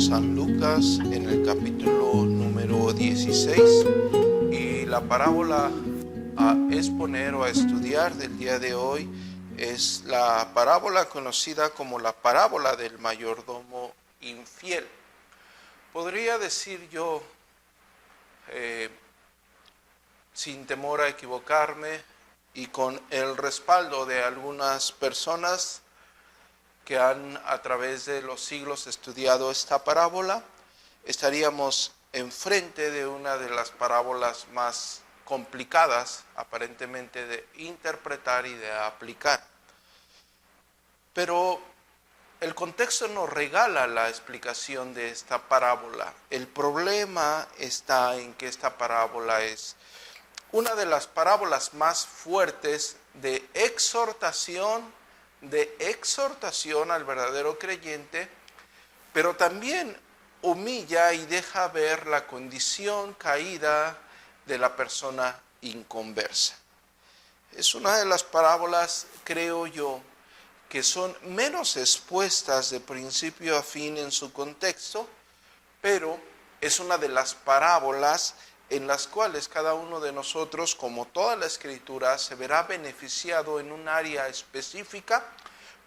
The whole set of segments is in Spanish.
San Lucas en el capítulo número 16 y la parábola a exponer o a estudiar del día de hoy es la parábola conocida como la parábola del mayordomo infiel. Podría decir yo, sin temor a equivocarme y con el respaldo de algunas personas que han a través de los siglos estudiado esta parábola, estaríamos enfrente de una de las parábolas más complicadas aparentemente de interpretar y de aplicar. Pero el contexto nos regala la explicación de esta parábola. El problema está en que esta parábola es una de las parábolas más fuertes de exhortación al verdadero creyente, pero también humilla y deja ver la condición caída de la persona inconversa. Es una de las parábolas, creo yo, que son menos expuestas de principio a fin en su contexto, pero es una de las parábolas en las cuales cada uno de nosotros, como toda la Escritura, se verá beneficiado en un área específica,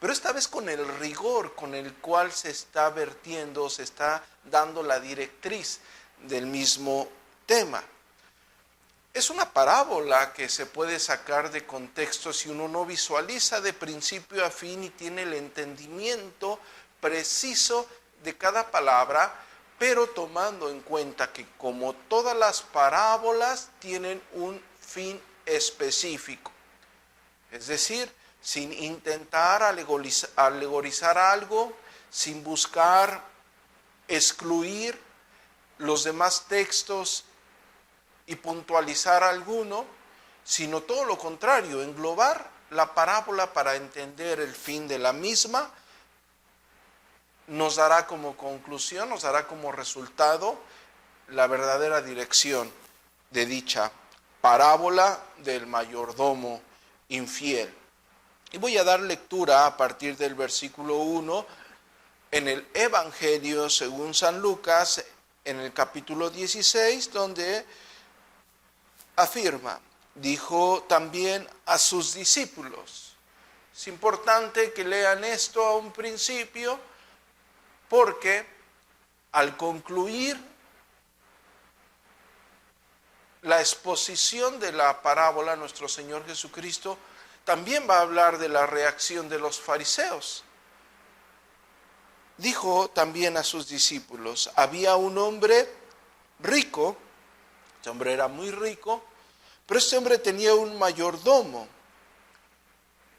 pero esta vez con el rigor con el cual se está vertiendo, se está dando la directriz del mismo tema. Es una parábola que se puede sacar de contexto si uno no visualiza de principio a fin y tiene el entendimiento preciso de cada palabra, pero tomando en cuenta que como todas las parábolas tienen un fin específico. Es decir, sin intentar alegorizar algo, sin buscar excluir los demás textos y puntualizar alguno, sino todo lo contrario, englobar la parábola para entender el fin de la misma, nos dará como conclusión, nos dará como resultado la verdadera dirección de dicha parábola del mayordomo infiel. Y voy a dar lectura a partir del versículo 1 en el Evangelio según San Lucas, en el capítulo 16, donde afirma: dijo también a sus discípulos. Es importante que lean esto a un principio, porque al concluir la exposición de la parábola, nuestro Señor Jesucristo también va a hablar de la reacción de los fariseos. Dijo también a sus discípulos: había un hombre rico, este hombre era muy rico, pero este hombre tenía un mayordomo.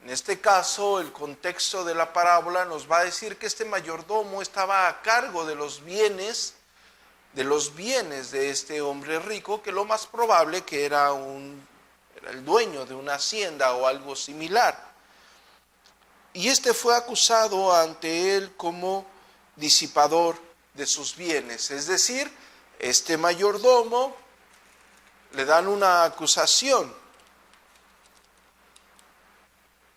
En este caso, el contexto de la parábola nos va a decir que este mayordomo estaba a cargo de los bienes de este hombre rico, que lo más probable que era el dueño de una hacienda o algo similar. Y este fue acusado ante él como disipador de sus bienes. Es decir, este mayordomo le dan una acusación.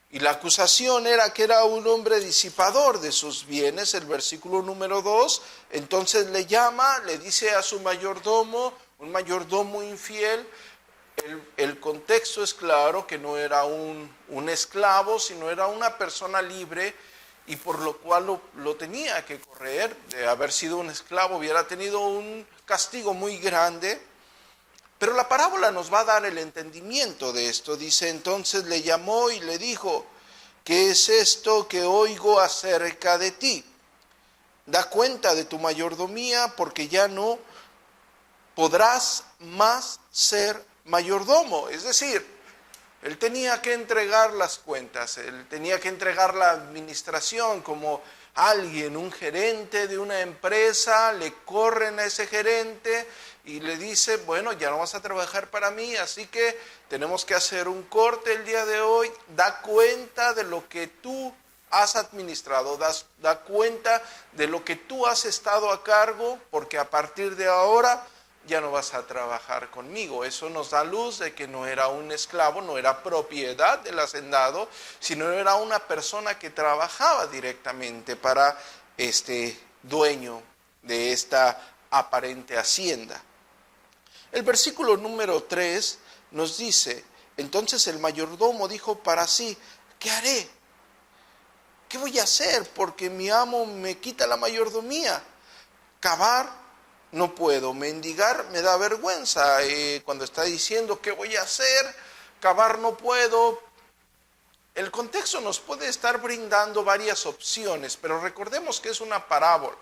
Y la acusación era que era un hombre disipador de sus bienes. El versículo número 2, entonces le llama, le dice a su mayordomo, un mayordomo infiel. El contexto es claro que no era un esclavo, sino era una persona libre, y por lo cual lo tenía que correr. De haber sido un esclavo hubiera tenido un castigo muy grande. Pero la parábola nos va a dar el entendimiento de esto. Dice: entonces le llamó y le dijo: ¿qué es esto que oigo acerca de ti? Da cuenta de tu mayordomía, porque ya no podrás más ser mayordomo. Es decir, él tenía que entregar las cuentas, él tenía que entregar la administración como alguien, un gerente de una empresa. Le corren a ese gerente y le dice: bueno, ya no vas a trabajar para mí, así que tenemos que hacer un corte el día de hoy. Da cuenta de lo que tú has administrado, da cuenta de lo que tú has estado a cargo, porque a partir de ahora ya no vas a trabajar conmigo. Eso nos da luz de que no era un esclavo, no era propiedad del hacendado, sino era una persona que trabajaba directamente para este dueño de esta aparente hacienda. El versículo número 3 nos dice: entonces el mayordomo dijo para sí, ¿qué haré? ¿Qué voy a hacer? Porque mi amo me quita la mayordomía. Cavar no puedo, mendigar me da vergüenza. Cuando está diciendo ¿qué voy a hacer? Cavar no puedo. El contexto nos puede estar brindando varias opciones, pero recordemos que es una parábola.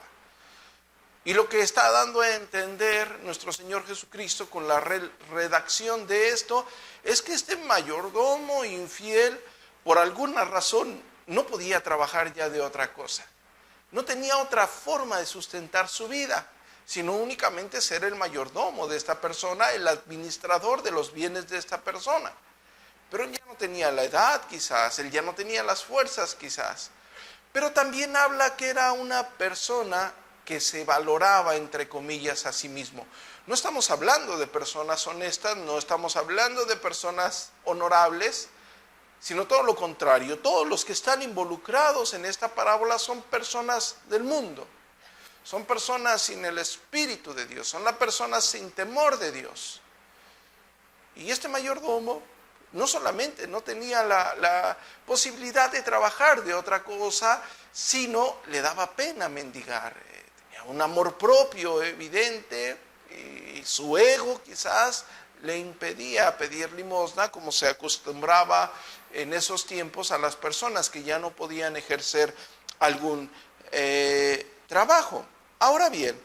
Y lo que está dando a entender nuestro Señor Jesucristo con la redacción de esto es que este mayordomo infiel, por alguna razón, no podía trabajar ya de otra cosa. No tenía otra forma de sustentar su vida, sino únicamente ser el mayordomo de esta persona, el administrador de los bienes de esta persona. Pero él ya no tenía la edad quizás, él ya no tenía las fuerzas quizás. Pero también habla que era una persona que se valoraba, entre comillas, a sí mismo. No estamos hablando de personas honestas, no estamos hablando de personas honorables, sino todo lo contrario. Todos los que están involucrados en esta parábola son personas del mundo. Son personas sin el Espíritu de Dios, son las personas sin temor de Dios. Y este mayordomo no solamente no tenía la posibilidad de trabajar de otra cosa, sino le daba pena mendigar. Tenía un amor propio evidente y su ego quizás le impedía pedir limosna, como se acostumbraba en esos tiempos a las personas que ya no podían ejercer algún trabajo. Ahora bien,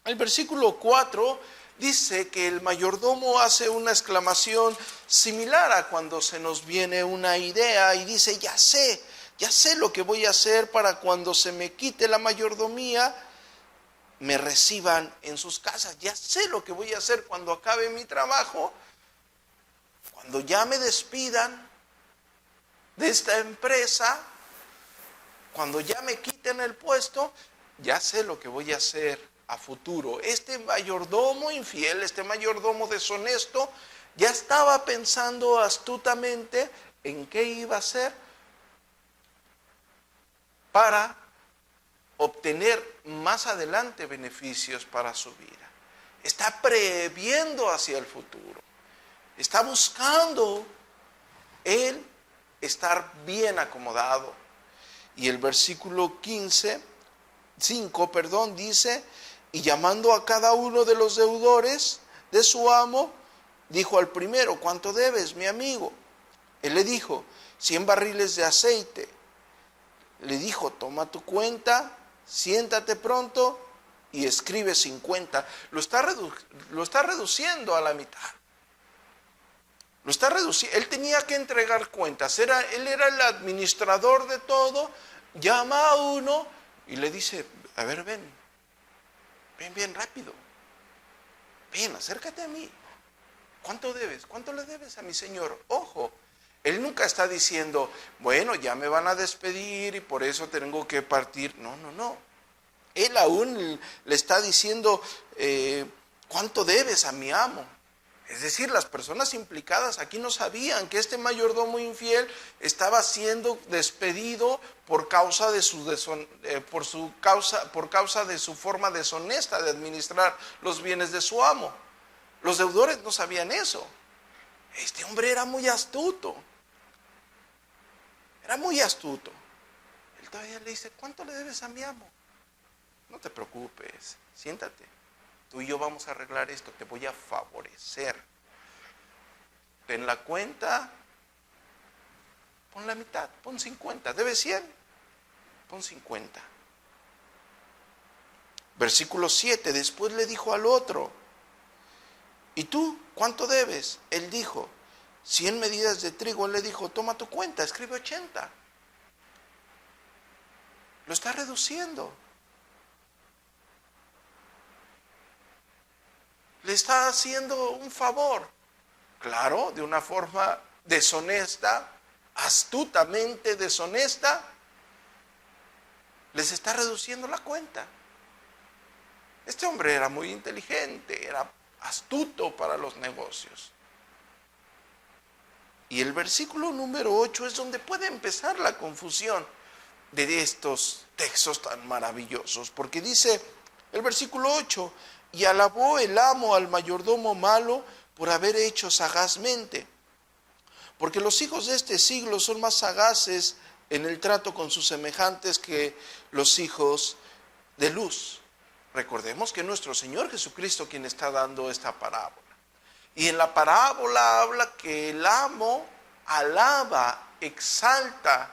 el versículo 4 dice que el mayordomo hace una exclamación similar a cuando se nos viene una idea y dice: ya sé lo que voy a hacer para cuando se me quite la mayordomía, me reciban en sus casas. Ya sé lo que voy a hacer cuando acabe mi trabajo, cuando ya me despidan de esta empresa, cuando ya me quiten el puesto, ya sé lo que voy a hacer a futuro. Este mayordomo infiel, este mayordomo deshonesto, ya estaba pensando astutamente en qué iba a hacer para obtener más adelante beneficios para su vida. Está previendo hacia el futuro. Está buscando él estar bien acomodado. Y el versículo 5 dice: y llamando a cada uno de los deudores de su amo, dijo al primero: ¿cuánto debes, mi amigo? Él le dijo: 100 barriles de aceite. Le dijo: toma tu cuenta, siéntate pronto y escribe 50. Lo está reduciendo a la mitad. Lo está reduciendo. Él tenía que entregar cuentas. Él era el administrador de todo. Llama a uno y le dice: a ver, ven bien rápido. Ven, acércate a mí. ¿Cuánto debes? ¿Cuánto le debes a mi señor? Ojo, él nunca está diciendo: bueno, ya me van a despedir y por eso tengo que partir. No. Él aún le está diciendo: ¿cuánto debes a mi amo? Es decir, las personas implicadas aquí no sabían que este mayordomo infiel estaba siendo despedido por causa de su forma deshonesta de administrar los bienes de su amo. Los deudores no sabían eso. Este hombre era muy astuto. Era muy astuto. Él todavía le dice: ¿cuánto le debes a mi amo? No te preocupes, siéntate. Tú y yo vamos a arreglar esto, te voy a favorecer. Ten la cuenta, pon la mitad, pon 50. ¿Debes 100? Pon 50. Versículo 7, después le dijo al otro: ¿y tú cuánto debes? Él dijo: 100 medidas de trigo. Él le dijo: toma tu cuenta, escribe 80. Lo está reduciendo. Le está haciendo un favor. Claro, de una forma deshonesta, astutamente deshonesta, les está reduciendo la cuenta. Este hombre era muy inteligente, era astuto para los negocios. Y el versículo número 8 es donde puede empezar la confusión de estos textos tan maravillosos, porque dice: El versículo 8, y alabó el amo al mayordomo malo por haber hecho sagazmente, porque los hijos de este siglo son más sagaces en el trato con sus semejantes que los hijos de luz. Recordemos que nuestro Señor Jesucristo quien está dando esta parábola. Y en la parábola habla que el amo alaba, exalta,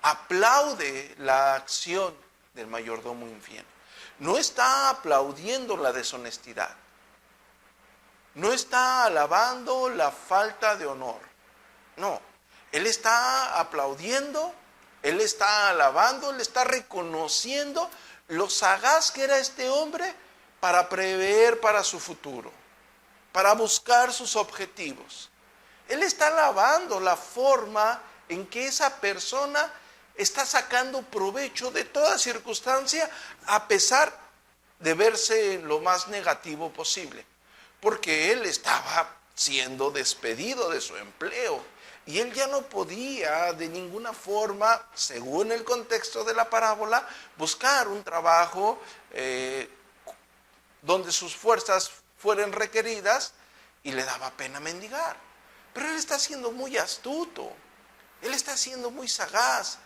aplaude la acción del mayordomo infiel. No está aplaudiendo la deshonestidad. No está alabando la falta de honor. No, él está aplaudiendo, él está alabando, él está reconociendo lo sagaz que era este hombre para prever para su futuro, para buscar sus objetivos. Él está alabando la forma en que esa persona está sacando provecho de toda circunstancia a pesar de verse en lo más negativo posible. Porque él estaba siendo despedido de su empleo y él ya no podía de ninguna forma, según el contexto de la parábola, buscar un trabajo donde sus fuerzas fueran requeridas y le daba pena mendigar. Pero él está siendo muy astuto, él está siendo muy sagaz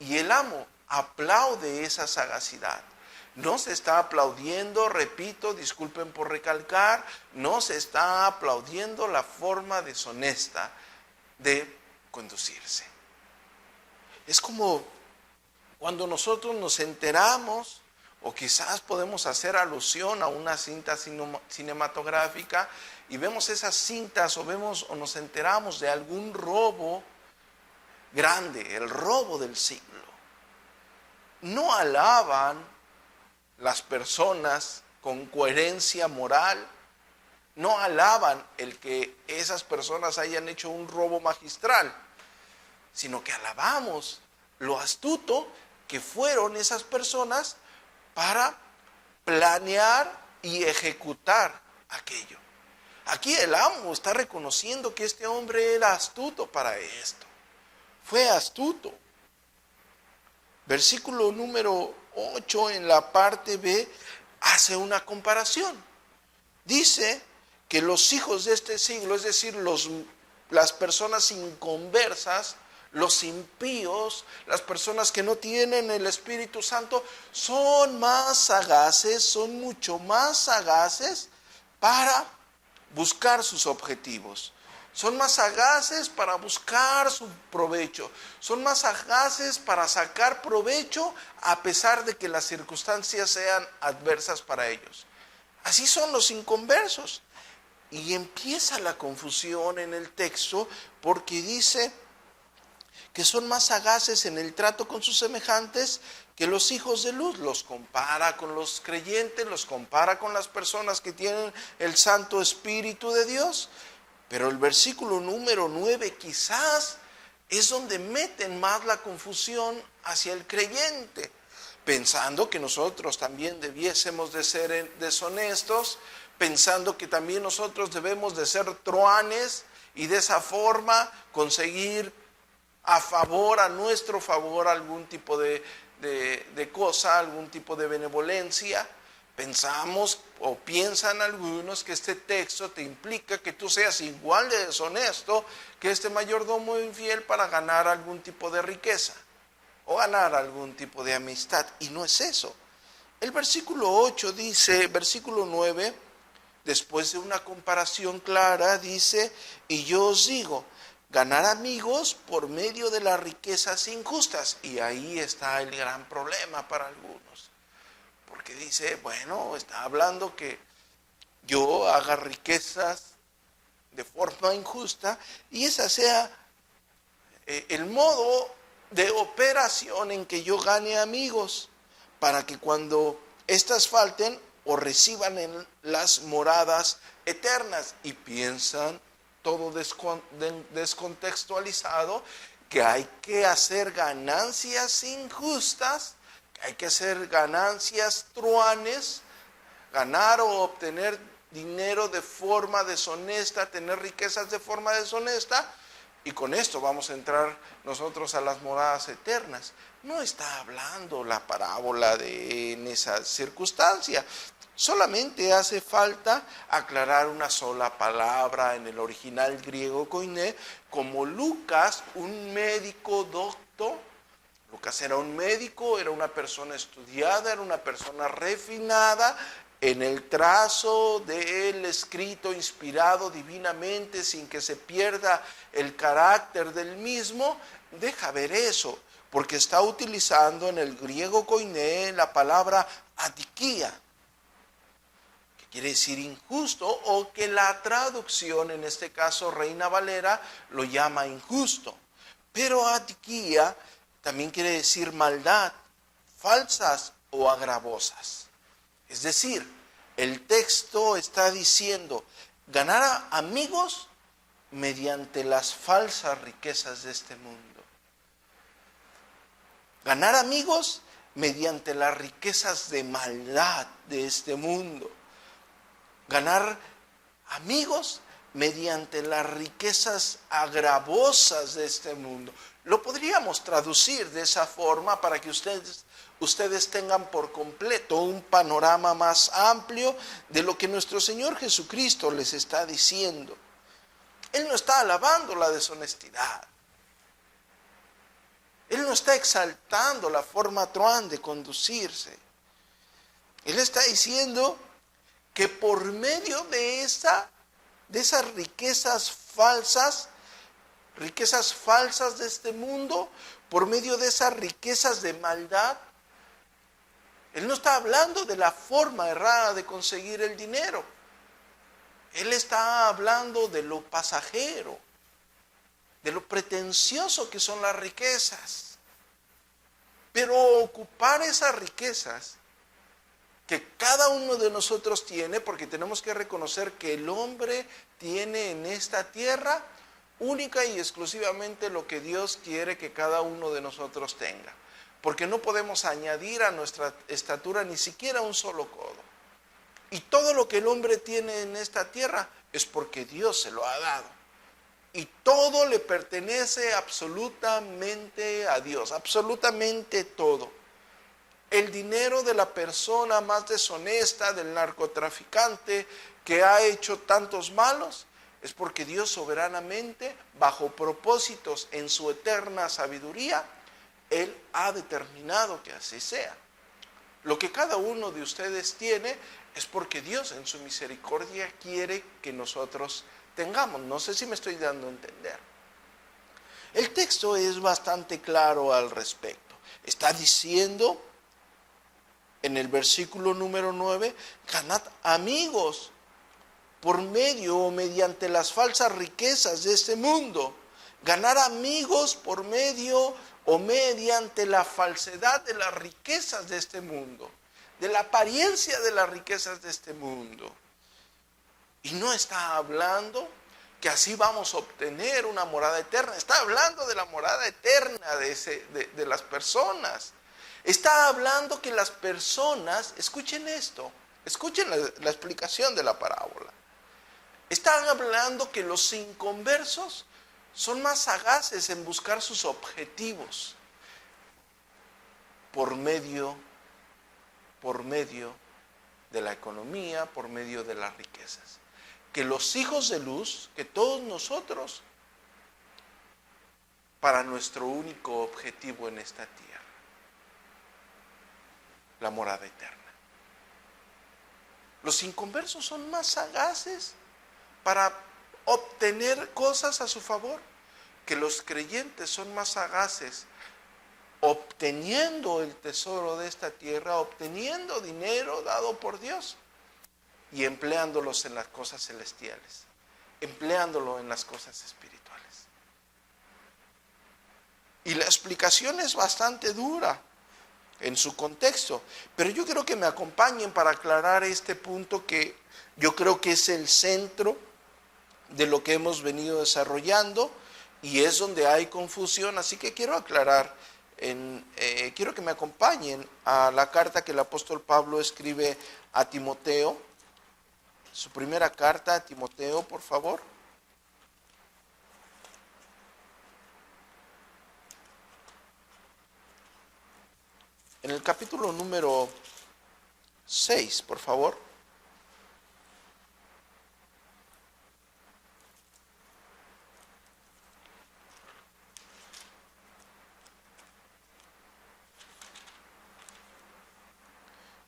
y el amo aplaude esa sagacidad. No se está aplaudiendo, repito, disculpen por recalcar, no se está aplaudiendo la forma deshonesta de conducirse. Es como cuando nosotros nos enteramos, o quizás podemos hacer alusión a una cinta cinematográfica y vemos esas cintas o nos enteramos de algún robo grande, el robo del siglo. No alaban las personas con coherencia moral, no alaban el que esas personas hayan hecho un robo magistral, sino que alabamos lo astuto que fueron esas personas para planear y ejecutar aquello. Aquí el amo está reconociendo que este hombre era astuto para esto. Fue astuto. Versículo número 8 en la parte B hace una comparación. Dice que los hijos de este siglo, es decir, las personas inconversas, los impíos, las personas que no tienen el Espíritu Santo, son más sagaces, son mucho más sagaces para buscar sus objetivos. Son más sagaces para buscar su provecho. Son más sagaces para sacar provecho a pesar de que las circunstancias sean adversas para ellos. Así son los inconversos. Y empieza la confusión en el texto porque dice que son más sagaces en el trato con sus semejantes que los hijos de luz. Los compara con los creyentes, los compara con las personas que tienen el Santo Espíritu de Dios. Pero el versículo número 9 quizás es donde meten más la confusión hacia el creyente, pensando que nosotros también debiésemos de ser deshonestos, pensando que también nosotros debemos de ser truanes y de esa forma conseguir a nuestro favor algún tipo de cosa, algún tipo de benevolencia. Pensamos o piensan algunos que este texto te implica que tú seas igual de deshonesto que este mayordomo infiel para ganar algún tipo de riqueza o ganar algún tipo de amistad. Y no es eso. El versículo 8 dice, versículo 9, después de una comparación clara, dice, y yo os digo, ganar amigos por medio de las riquezas injustas. Y ahí está el gran problema para algunos. Porque dice, bueno, está hablando que yo haga riquezas de forma injusta y ese sea el modo de operación en que yo gane amigos, para que cuando éstas falten o reciban en las moradas eternas. Y piensan, todo descontextualizado, que hay que hacer ganancias injustas, hay que hacer ganancias truanes, ganar o obtener dinero de forma deshonesta, tener riquezas de forma deshonesta, y con esto vamos a entrar nosotros a las moradas eternas. No está hablando la parábola en esa circunstancia. Solamente hace falta aclarar una sola palabra en el original griego koiné, como Lucas, un médico docto. Lucas era un médico, era una persona estudiada, era una persona refinada en el trazo del escrito inspirado divinamente sin que se pierda el carácter del mismo. Deja ver eso, porque está utilizando en el griego koiné la palabra adikia, que quiere decir injusto, o que la traducción, en este caso Reina Valera, lo llama injusto. Pero adikia también quiere decir maldad, falsas o agravosas. Es decir, el texto está diciendo ganar a amigos mediante las falsas riquezas de este mundo. Ganar amigos mediante las riquezas de maldad de este mundo. Ganar amigos mediante las riquezas agravosas de este mundo. Lo podríamos traducir de esa forma para que ustedes tengan por completo un panorama más amplio de lo que nuestro Señor Jesucristo les está diciendo. Él no está alabando la deshonestidad. Él no está exaltando la forma truán de conducirse. Él está diciendo que por medio de esas riquezas falsas de este mundo, por medio de esas riquezas de maldad, Él no está hablando de la forma errada de conseguir el dinero. Él está hablando de lo pasajero, de lo pretencioso que son las riquezas. Pero ocupar esas riquezas que cada uno de nosotros tiene, porque tenemos que reconocer que el hombre tiene en esta tierra única y exclusivamente lo que Dios quiere que cada uno de nosotros tenga. Porque no podemos añadir a nuestra estatura ni siquiera un solo codo. Y todo lo que el hombre tiene en esta tierra es porque Dios se lo ha dado. Y todo le pertenece absolutamente a Dios, absolutamente todo. El dinero de la persona más deshonesta, del narcotraficante que ha hecho tantos malos, es porque Dios soberanamente, bajo propósitos en su eterna sabiduría, Él ha determinado que así sea. Lo que cada uno de ustedes tiene es porque Dios en su misericordia quiere que nosotros tengamos. No sé si me estoy dando a entender. El texto es bastante claro al respecto. Está diciendo en el versículo número 9, ganad amigos por medio o mediante las falsas riquezas de este mundo. Ganar amigos por medio o mediante la falsedad de las riquezas de este mundo, de la apariencia de las riquezas de este mundo. Y no está hablando que así vamos a obtener una morada eterna. Está hablando de la morada eterna de las personas. Está hablando que las personas, escuchen esto, escuchen la explicación de la parábola. Están hablando que los inconversos son más sagaces en buscar sus objetivos por medio de la economía, por medio de las riquezas. Que los hijos de luz, que todos nosotros, para nuestro único objetivo en esta tierra, la morada eterna. Los inconversos son más sagaces para obtener cosas a su favor, que los creyentes son más sagaces obteniendo el tesoro de esta tierra, obteniendo dinero dado por Dios y empleándolos en las cosas celestiales, empleándolo en las cosas espirituales. Y la explicación es bastante dura en su contexto, pero yo quiero que me acompañen para aclarar este punto que yo creo que es el centro de lo que hemos venido desarrollando y es donde hay confusión, así que quiero aclarar, quiero que me acompañen a la carta que el apóstol Pablo escribe a Timoteo, su primera carta a Timoteo, por favor. En el capítulo número 6, por favor.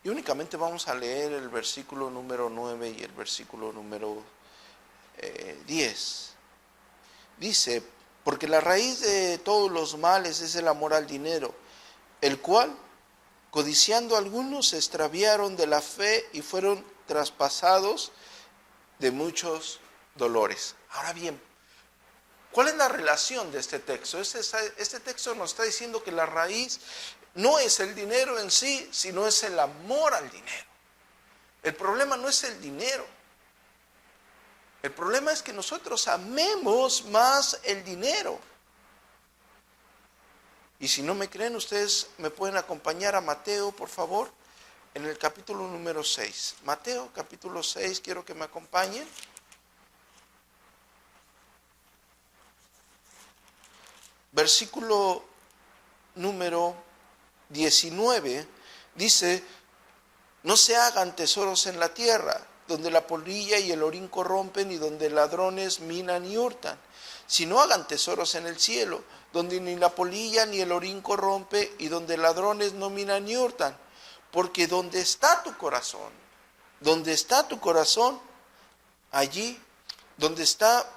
Y únicamente vamos a leer el versículo número 9 y el versículo número 10. Dice, porque la raíz de todos los males es el amor al dinero, el cual, codiciando algunos, se extraviaron de la fe y fueron traspasados de muchos dolores. Ahora bien, ¿cuál es la relación de este texto? Este texto nos está diciendo que la raíz no es el dinero en sí, sino es el amor al dinero. El problema no es el dinero. El problema es que nosotros amemos más el dinero. Y si no me creen, ustedes me pueden acompañar a Mateo, por favor, en el capítulo número 6. Mateo, capítulo 6, quiero que me acompañen. Versículo número 19 dice, no se hagan tesoros en la tierra, donde la polilla y el orín corrompen y donde ladrones minan y hurtan, sino hagan tesoros en el cielo, donde ni la polilla ni el orín corrompe y donde ladrones no minan ni hurtan, porque donde está tu corazón, allí, donde está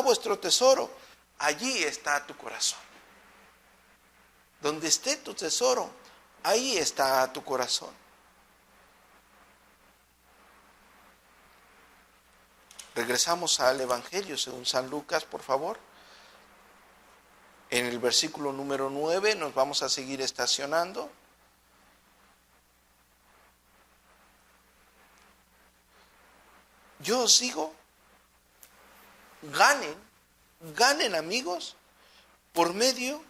vuestro tesoro, allí está tu corazón. Donde esté tu tesoro, ahí está tu corazón. Regresamos al Evangelio según San Lucas, por favor. En el versículo número 9 nos vamos a seguir estacionando. Yo os digo, ganen amigos por medio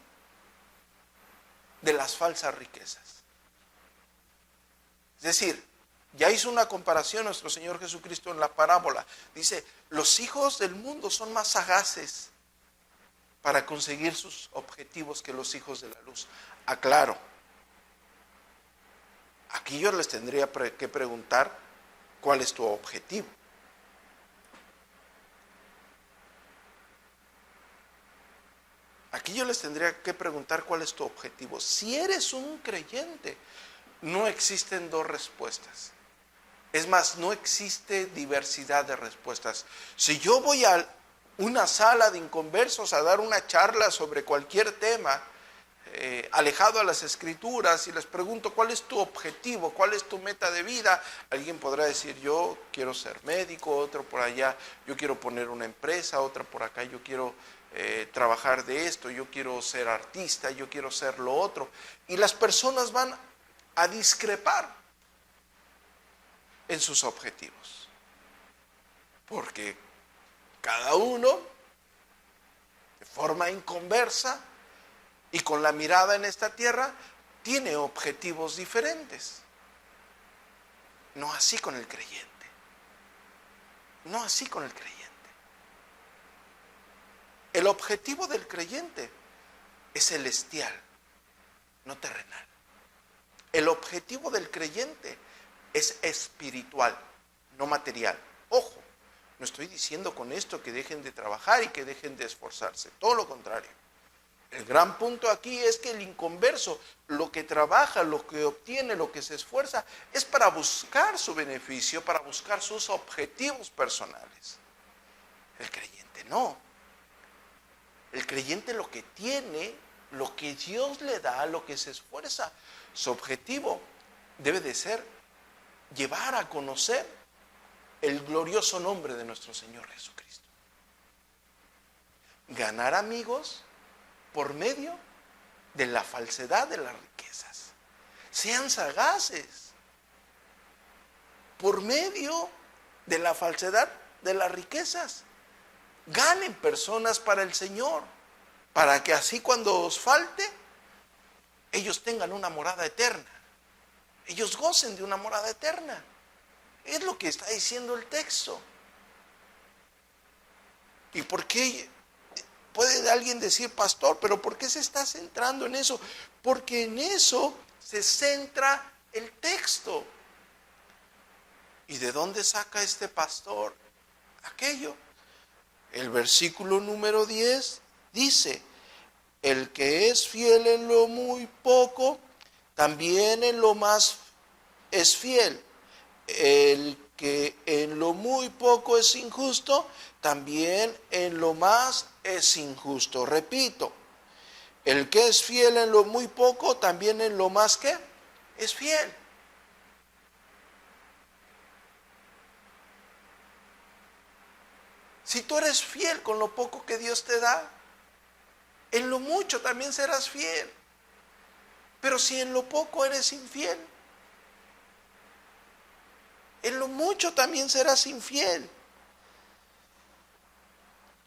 de las falsas riquezas. Es decir, ya hizo una comparación nuestro Señor Jesucristo en la parábola. Dice, los hijos del mundo son más sagaces para conseguir sus objetivos que los hijos de la luz. Aclaro, aquí yo les tendría que preguntar cuál es tu objetivo. Aquí yo les tendría que preguntar cuál es tu objetivo. Si eres un creyente, no existen dos respuestas. Es más, no existe diversidad de respuestas. Si yo voy a una sala de inconversos a dar una charla sobre cualquier tema, alejado a las escrituras, y les pregunto cuál es tu objetivo, cuál es tu meta de vida, alguien podrá decir, yo quiero ser médico, otro por allá, yo quiero poner una empresa, otra por acá, yo quiero trabajar de esto, yo quiero ser artista, yo quiero ser lo otro. Y las personas van a discrepar en sus objetivos, porque cada uno, de forma inconversa y con la mirada en esta tierra, tiene objetivos diferentes. No así con el creyente. No así con el creyente. El objetivo del creyente es celestial, no terrenal. El objetivo del creyente es espiritual, no material. Ojo, no estoy diciendo con esto que dejen de trabajar y que dejen de esforzarse, todo lo contrario. El gran punto aquí es que el inconverso, lo que trabaja, lo que obtiene, lo que se esfuerza, es para buscar su beneficio, para buscar sus objetivos personales. El creyente no. El creyente lo que tiene, lo que Dios le da, lo que se esfuerza, su objetivo debe de ser llevar a conocer el glorioso nombre de nuestro Señor Jesucristo. Ganar amigos por medio de la falsedad de las riquezas. Sean sagaces. Por medio de la falsedad de las riquezas. Ganen personas para el Señor, para que así cuando os falte, ellos tengan una morada eterna. Ellos gocen de una morada eterna. Es lo que está diciendo el texto. ¿Y por qué puede alguien decir, pastor, pero ¿por qué se está centrando en eso? Porque en eso se centra el texto. ¿Y de dónde saca este pastor aquello? El versículo número 10 dice, el que es fiel en lo muy poco, también en lo más es fiel. El que en lo muy poco es injusto, también en lo más es injusto. Repito, el que es fiel en lo muy poco, también en lo más ¿qué? Es fiel. Si tú eres fiel con lo poco que Dios te da, en lo mucho también serás fiel. Pero si en lo poco eres infiel, en lo mucho también serás infiel.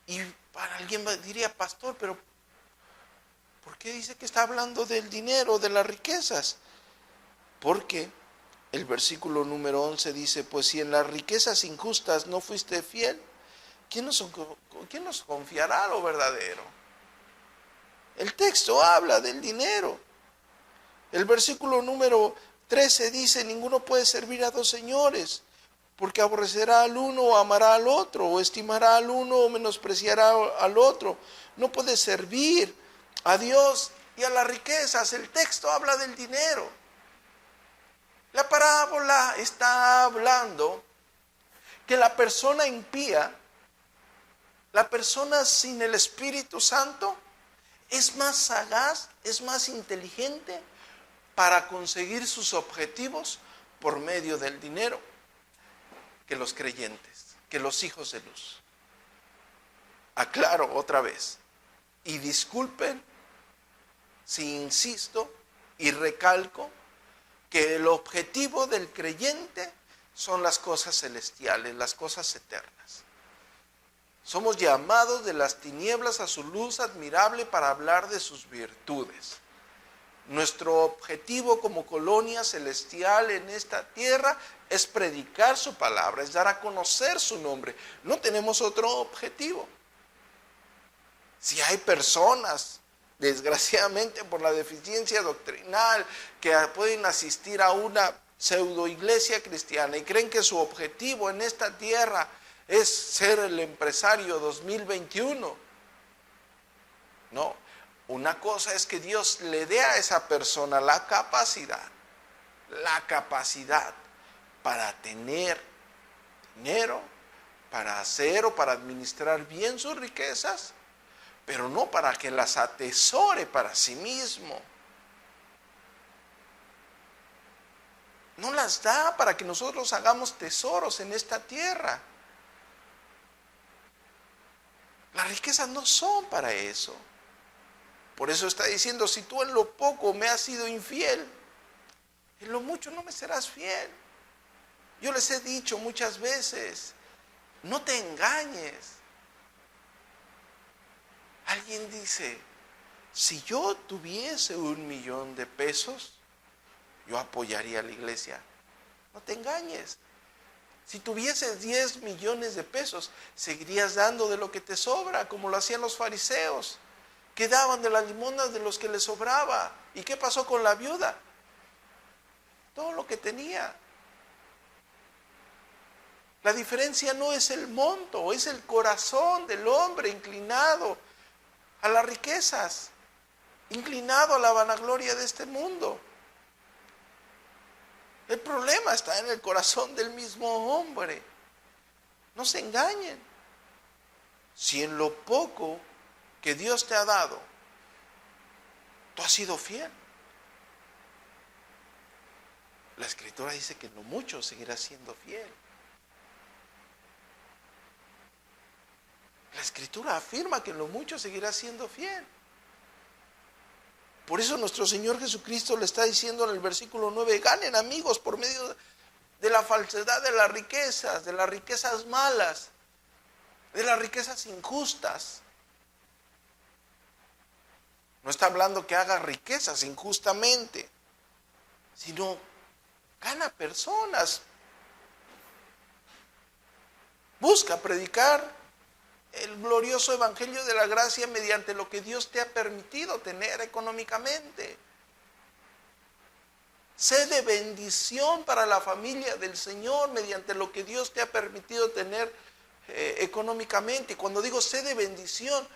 Y para alguien diría, pastor, pero ¿por qué dice que está hablando del dinero, de las riquezas? Porque el versículo número 11 dice, pues si en las riquezas injustas no fuiste fiel, ¿quién nos confiará lo verdadero? El texto habla del dinero. El versículo número 13 dice, ninguno puede servir a dos señores, porque aborrecerá al uno o amará al otro, o estimará al uno o menospreciará al otro. No puede servir a Dios y a las riquezas. El texto habla del dinero. La parábola está hablando que la persona impía, la persona sin el Espíritu Santo, es más sagaz, es más inteligente para conseguir sus objetivos por medio del dinero que los creyentes, que los hijos de luz. Aclaro otra vez, y disculpen si insisto y recalco que el objetivo del creyente son las cosas celestiales, las cosas eternas. Somos llamados de las tinieblas a su luz admirable para hablar de sus virtudes. Nuestro objetivo como colonia celestial en esta tierra es predicar su palabra, es dar a conocer su nombre. No tenemos otro objetivo. Si hay personas, desgraciadamente por la deficiencia doctrinal, que pueden asistir a una pseudo iglesia cristiana y creen que su objetivo en esta tierra es ser el empresario 2021. No, una cosa es que Dios le dé a esa persona la capacidad para tener dinero, para hacer o para administrar bien sus riquezas, pero no para que las atesore para sí mismo. No las da para que nosotros hagamos tesoros en esta tierra. Las riquezas no son para eso. Por eso está diciendo, si tú en lo poco me has sido infiel, en lo mucho no me serás fiel. Yo les he dicho muchas veces, no te engañes. Alguien dice, si yo tuviese 1,000,000 de pesos, yo apoyaría a la iglesia. No te engañes. Si tuvieses 10 millones de pesos, seguirías dando de lo que te sobra, como lo hacían los fariseos, que daban de las limosnas de los que les sobraba. ¿Y qué pasó con la viuda? Todo lo que tenía. La diferencia no es el monto, es el corazón del hombre inclinado a las riquezas, inclinado a la vanagloria de este mundo. El problema está en el corazón del mismo hombre. No se engañen. Si en lo poco que Dios te ha dado, tú has sido fiel, la Escritura dice que en lo mucho seguirás siendo fiel. La Escritura afirma que en lo mucho seguirás siendo fiel. Por eso nuestro Señor Jesucristo le está diciendo en el versículo 9, ganen amigos por medio de la falsedad de las riquezas malas, de las riquezas injustas. No está hablando que haga riquezas injustamente, sino gana personas. Busca predicar el glorioso evangelio de la gracia mediante lo que Dios te ha permitido tener económicamente. Sé de bendición para la familia del Señor mediante lo que Dios te ha permitido tener económicamente. Y cuando digo sé de bendición,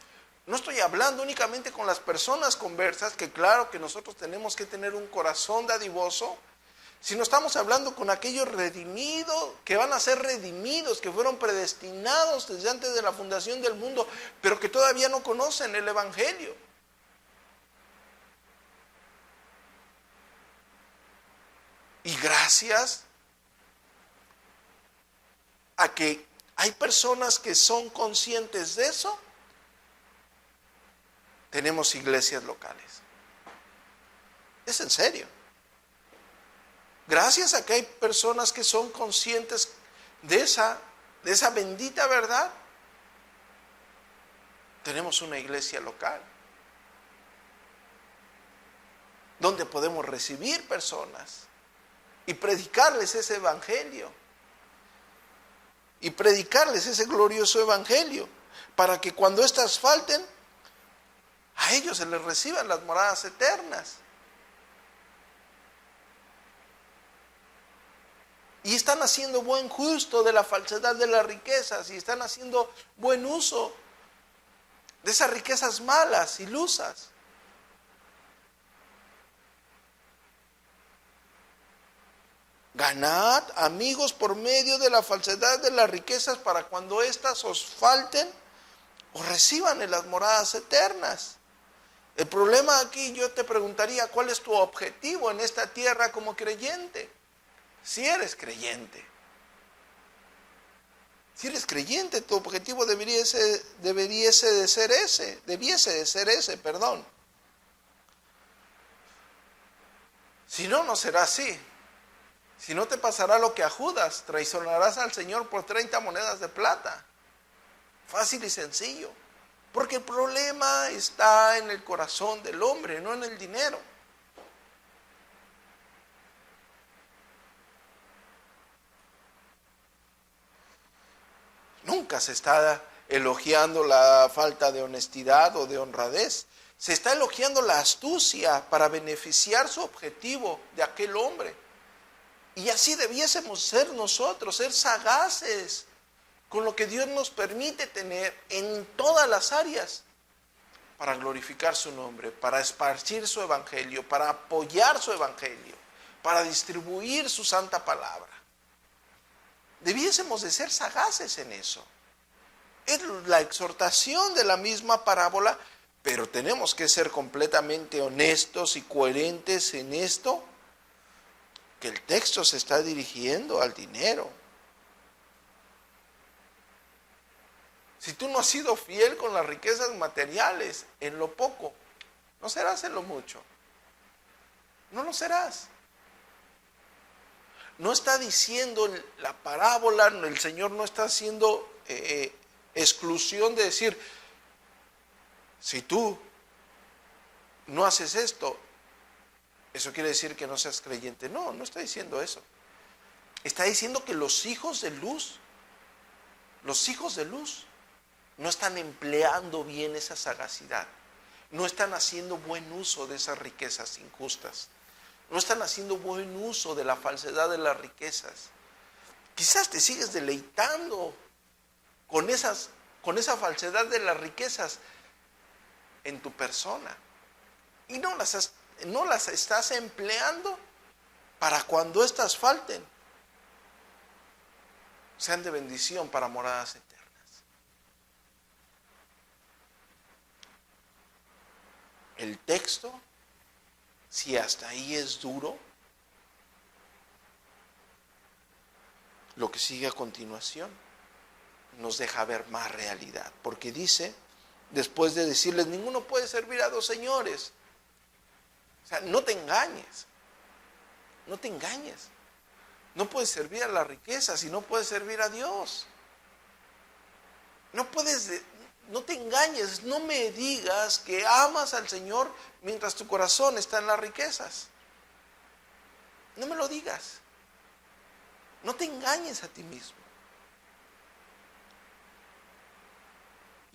no estoy hablando únicamente con las personas conversas, que claro que nosotros tenemos que tener un corazón dadivoso, sino estamos hablando con aquellos redimidos, que van a ser redimidos, que fueron predestinados desde antes de la fundación del mundo, pero que todavía no conocen el evangelio. Y gracias a que hay personas que son conscientes de eso, tenemos iglesias locales. Es en serio. Gracias a que hay personas que son conscientes de esa bendita verdad, tenemos una iglesia local donde podemos recibir personas y predicarles ese evangelio, y predicarles ese glorioso evangelio, para que cuando éstas falten, a ellos se les reciban las moradas eternas. Y están haciendo buen justo de la falsedad de las riquezas, y están haciendo buen uso de esas riquezas malas, ilusas. Ganad amigos por medio de la falsedad de las riquezas, para cuando éstas os falten, os reciban en las moradas eternas. El problema aquí, yo te preguntaría, ¿cuál es tu objetivo en esta tierra como creyente? Si eres creyente. Si eres creyente, tu objetivo debiese de ser ese. Si no, no será así. Si no, te pasará lo que a Judas: traicionarás al Señor por 30 monedas de plata. Fácil y sencillo. Porque el problema está en el corazón del hombre, no en el dinero. Nunca se está elogiando la falta de honestidad o de honradez. Se está elogiando la astucia para beneficiar su objetivo de aquel hombre. Y así debiésemos ser nosotros, ser sagaces con lo que Dios nos permite tener en todas las áreas, para glorificar su nombre, para esparcir su evangelio, para apoyar su evangelio, para distribuir su santa palabra. Debiésemos de ser sagaces en eso. Es la exhortación de la misma parábola, pero tenemos que ser completamente honestos y coherentes en esto, que el texto se está dirigiendo al dinero. Si tú no has sido fiel con las riquezas materiales, en lo poco, no serás en lo mucho. No lo serás. No está diciendo la parábola, el Señor no está haciendo exclusión de decir, si tú no haces esto, eso quiere decir que no seas creyente. No, no está diciendo eso. Está diciendo que los hijos de luz no están empleando bien esa sagacidad, no están haciendo buen uso de esas riquezas injustas, no están haciendo buen uso de la falsedad de las riquezas. Quizás te sigues deleitando con esa falsedad de las riquezas en tu persona, y no las estás empleando para cuando éstas falten, sean de bendición para moradas eternas. El texto, si hasta ahí es duro, lo que sigue a continuación nos deja ver más realidad, porque dice, después de decirles, ninguno puede servir a dos señores. O sea, no te engañes. No puedes servir a las riquezas y no puedes servir a Dios. No te engañes, no me digas que amas al Señor mientras tu corazón está en las riquezas. No me lo digas. No te engañes a ti mismo.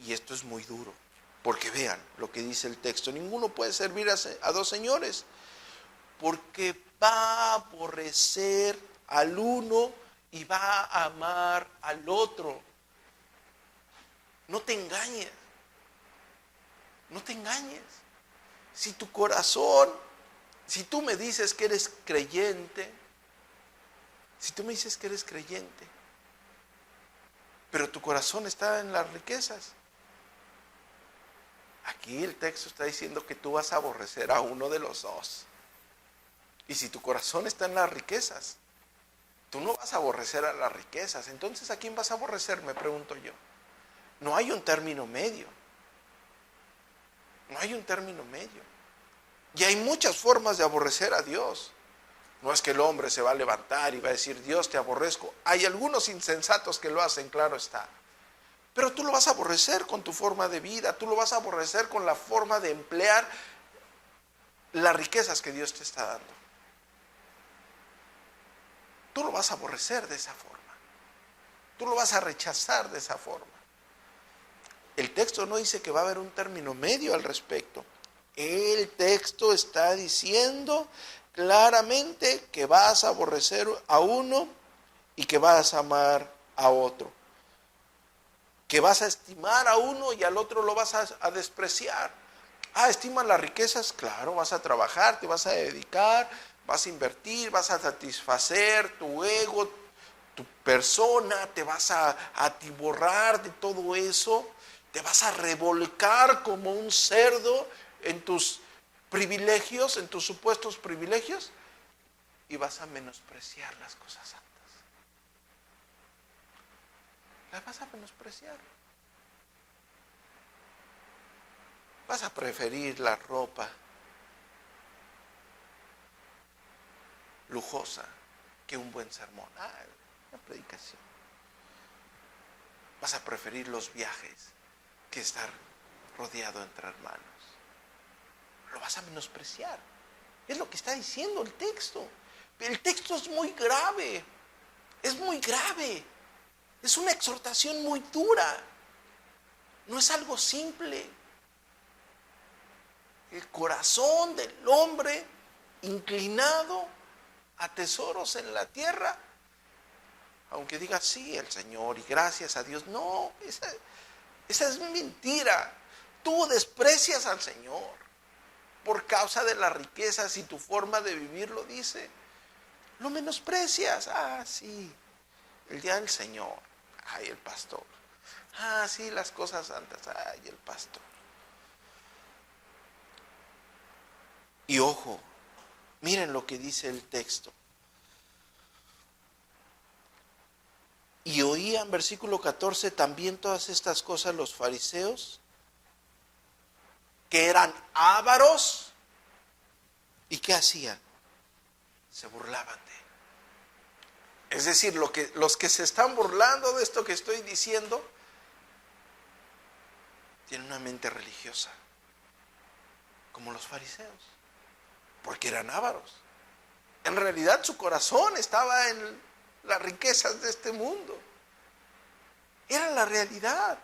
Y esto es muy duro, porque vean lo que dice el texto: ninguno puede servir a dos señores, porque va a aborrecer al uno y va a amar al otro. No te engañes, no te engañes. Si tu corazón, si tú me dices que eres creyente, pero tu corazón está en las riquezas, aquí el texto está diciendo que tú vas a aborrecer a uno de los dos. Y si tu corazón está en las riquezas, tú no vas a aborrecer a las riquezas. Entonces, ¿a quién vas a aborrecer? Me pregunto yo. No hay un término medio. No hay un término medio. Y hay muchas formas de aborrecer a Dios. No es que el hombre se va a levantar y va a decir: Dios, te aborrezco. Hay algunos insensatos que lo hacen, claro está. Pero tú lo vas a aborrecer con tu forma de vida. Tú lo vas a aborrecer con la forma de emplear las riquezas que Dios te está dando. Tú lo vas a aborrecer de esa forma. Tú lo vas a rechazar de esa forma. El texto no dice que va a haber un término medio al respecto. El texto está diciendo claramente que vas a aborrecer a uno y que vas a amar a otro. Que vas a estimar a uno y al otro lo vas a despreciar. ¿Estiman las riquezas? Claro, vas a trabajar, te vas a dedicar, vas a invertir, vas a satisfacer tu ego, tu persona, te vas a atiborrar de todo eso, te vas a revolcar como un cerdo en tus privilegios, en tus supuestos privilegios, y vas a menospreciar las cosas santas. Las vas a menospreciar. Vas a preferir la ropa lujosa que un buen sermón. Una predicación. Vas a preferir los viajes que estar rodeado entre hermanos. Lo vas a menospreciar. Es lo que está diciendo el texto. El texto es muy grave. Es muy grave. Es una exhortación muy dura. No es algo simple. El corazón del hombre inclinado a tesoros en la tierra, aunque diga sí el Señor y gracias a Dios, no, esa es mentira. Tú desprecias al Señor por causa de las riquezas y tu forma de vivir lo dice. Lo menosprecias. Sí, el día del Señor, el pastor. Sí, las cosas santas, el pastor. Y ojo, miren lo que dice el texto. Y oían, versículo 14, también todas estas cosas los fariseos, que eran ávaros. ¿Y qué hacían? Se burlaban de él. Es decir, los que se están burlando de esto que estoy diciendo, tienen una mente religiosa, como los fariseos. Porque eran ávaros. En realidad su corazón estaba en las riquezas de este mundo. Era la realidad.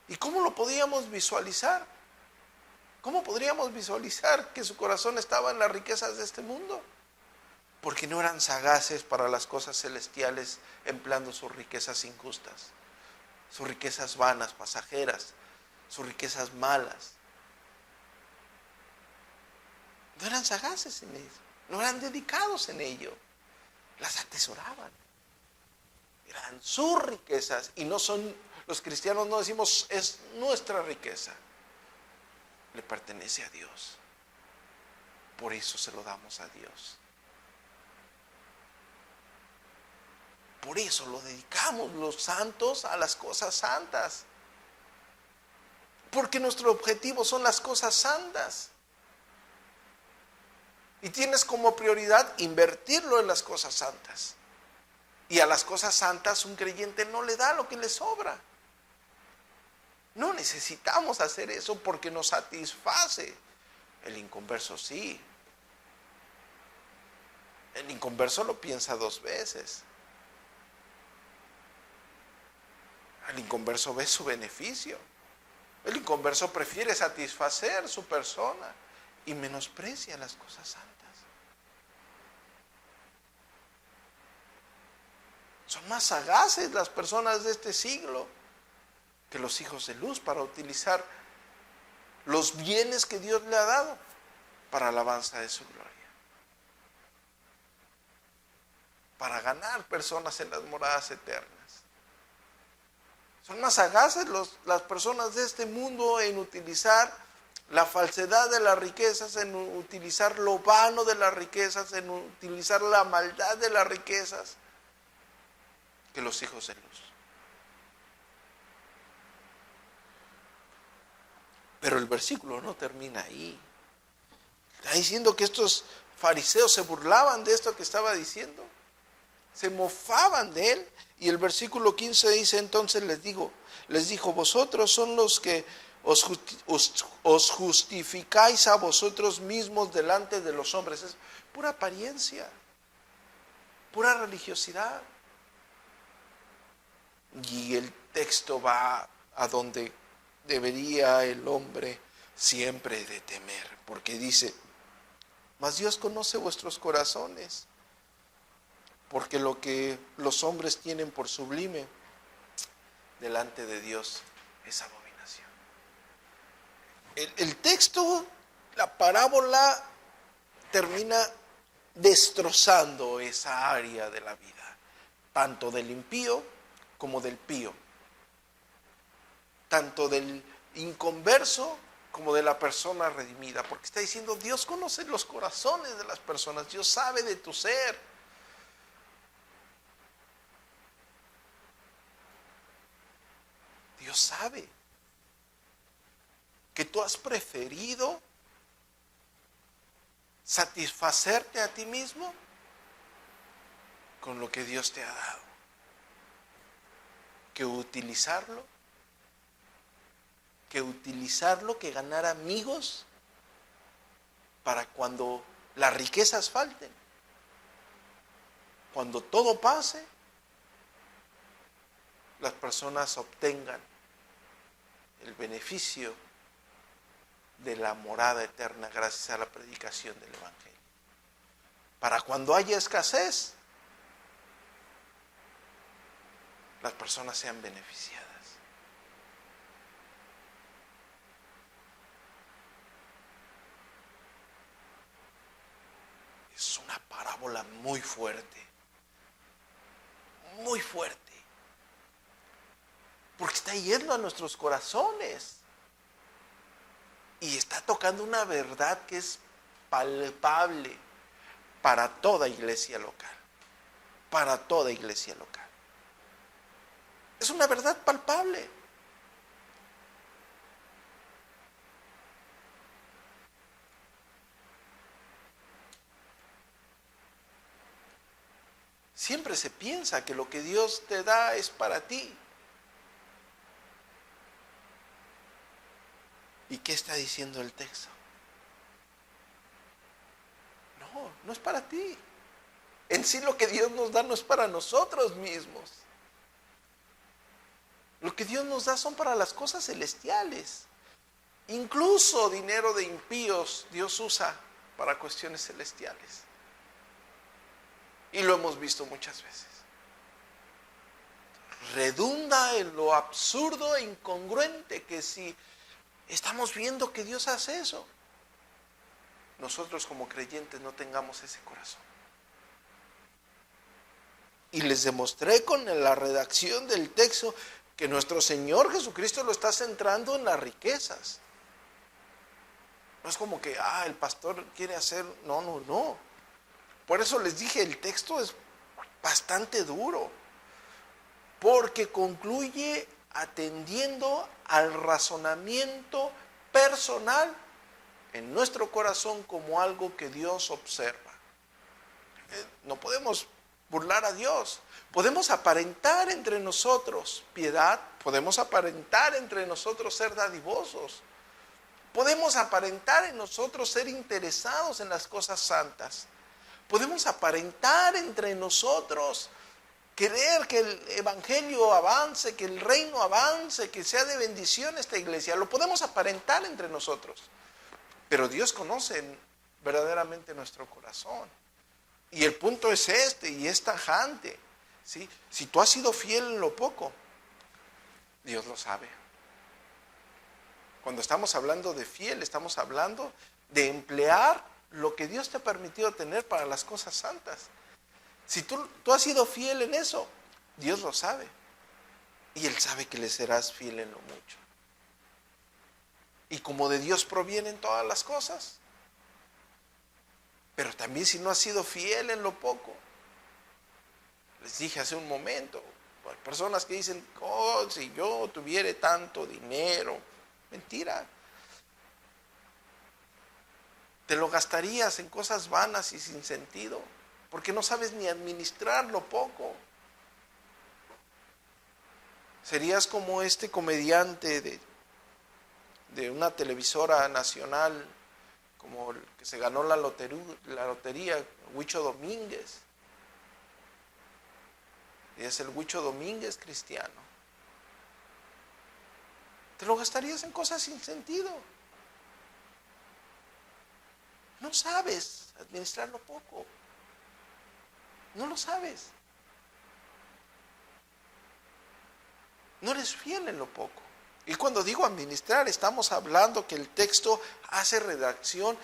¿Y cómo lo podíamos visualizar? ¿Cómo podríamos visualizar que su corazón estaba en las riquezas de este mundo? Porque no eran sagaces para las cosas celestiales, empleando sus riquezas injustas, sus riquezas vanas, pasajeras, sus riquezas malas. No eran sagaces en ello, no eran dedicados en ello, las atesoraban. Eran sus riquezas y no son, los cristianos no decimos es nuestra riqueza, le pertenece a Dios. Por eso se lo damos a Dios. Por eso lo dedicamos los santos a las cosas santas. Porque nuestro objetivo son las cosas santas. Y tienes como prioridad invertirlo en las cosas santas. Y a las cosas santas un creyente no le da lo que le sobra. No necesitamos hacer eso porque nos satisface. El inconverso sí. El inconverso lo piensa 2 veces. El inconverso ve su beneficio. El inconverso prefiere satisfacer su persona y menosprecia las cosas santas. Son más sagaces las personas de este siglo que los hijos de luz para utilizar los bienes que Dios le ha dado para alabanza de su gloria. Para ganar personas en las moradas eternas. Son más sagaces las personas de este mundo en utilizar la falsedad de las riquezas, en utilizar lo vano de las riquezas, en utilizar la maldad de las riquezas, que los hijos de luz. Pero el versículo no termina ahí. Está diciendo que estos fariseos se burlaban de esto que estaba diciendo. Se mofaban de él. Y el versículo 15 dice, entonces les dijo, vosotros son los que os justificáis a vosotros mismos delante de los hombres. Es pura apariencia, pura religiosidad. Y el texto va a donde debería el hombre siempre de temer, porque dice, mas Dios conoce vuestros corazones, porque lo que los hombres tienen por sublime, delante de Dios es abominación. El texto, la parábola, termina destrozando esa área de la vida, tanto del impío como del pío, tanto del inconverso como de la persona redimida, porque está diciendo, Dios conoce los corazones de las personas, Dios sabe de tu ser. Dios sabe que tú has preferido satisfacerte a ti mismo con lo que Dios te ha dado, que utilizarlo, que ganar amigos para cuando las riquezas falten, cuando todo pase, las personas obtengan el beneficio de la morada eterna gracias a la predicación del Evangelio. Para cuando haya escasez, las personas sean beneficiadas. Es una parábola muy fuerte, muy fuerte. Porque está yendo a nuestros corazones y está tocando una verdad que es palpable para toda iglesia local, para toda iglesia local. Es una verdad palpable. Siempre se piensa que lo que Dios te da es para ti. ¿Y qué está diciendo el texto? No es para ti. En sí lo que Dios nos da no es para nosotros mismos. Lo que Dios nos da son para las cosas celestiales. Incluso dinero de impíos Dios usa para cuestiones celestiales. Y lo hemos visto muchas veces. Redunda en lo absurdo e incongruente que si estamos viendo que Dios hace eso, nosotros como creyentes no tengamos ese corazón. Y les demostré con la redacción del texto que nuestro Señor Jesucristo lo está centrando en las riquezas. No es como que, el pastor quiere hacer, no. Por eso les dije, el texto es bastante duro, porque concluye atendiendo al razonamiento personal en nuestro corazón como algo que Dios observa. No podemos burlar a Dios. Podemos aparentar entre nosotros piedad, podemos aparentar entre nosotros ser dadivosos, podemos aparentar en nosotros ser interesados en las cosas santas, podemos aparentar entre nosotros querer que el evangelio avance, que el reino avance, que sea de bendición esta iglesia. Lo podemos aparentar entre nosotros, pero Dios conoce verdaderamente nuestro corazón. Y el punto es este, y es tajante, ¿sí? Si tú has sido fiel en lo poco, Dios lo sabe. Cuando estamos hablando de fiel, estamos hablando de emplear lo que Dios te ha permitido tener para las cosas santas. Si tú has sido fiel en eso, Dios lo sabe. Y Él sabe que le serás fiel en lo mucho. Y como de Dios provienen todas las cosas. Pero también si no has sido fiel en lo poco. Les dije hace un momento, hay personas que dicen, oh, si yo tuviera tanto dinero. Mentira. Te lo gastarías en cosas vanas y sin sentido, porque no sabes ni administrar lo poco. Serías como este comediante de una televisora nacional, como el que se ganó la lotería, Huicho Domínguez. Y es el Huicho Domínguez cristiano. Te lo gastarías en cosas sin sentido. No sabes administrar lo poco. No lo sabes. No eres fiel en lo poco. Y cuando digo administrar, estamos hablando que el texto hace redacción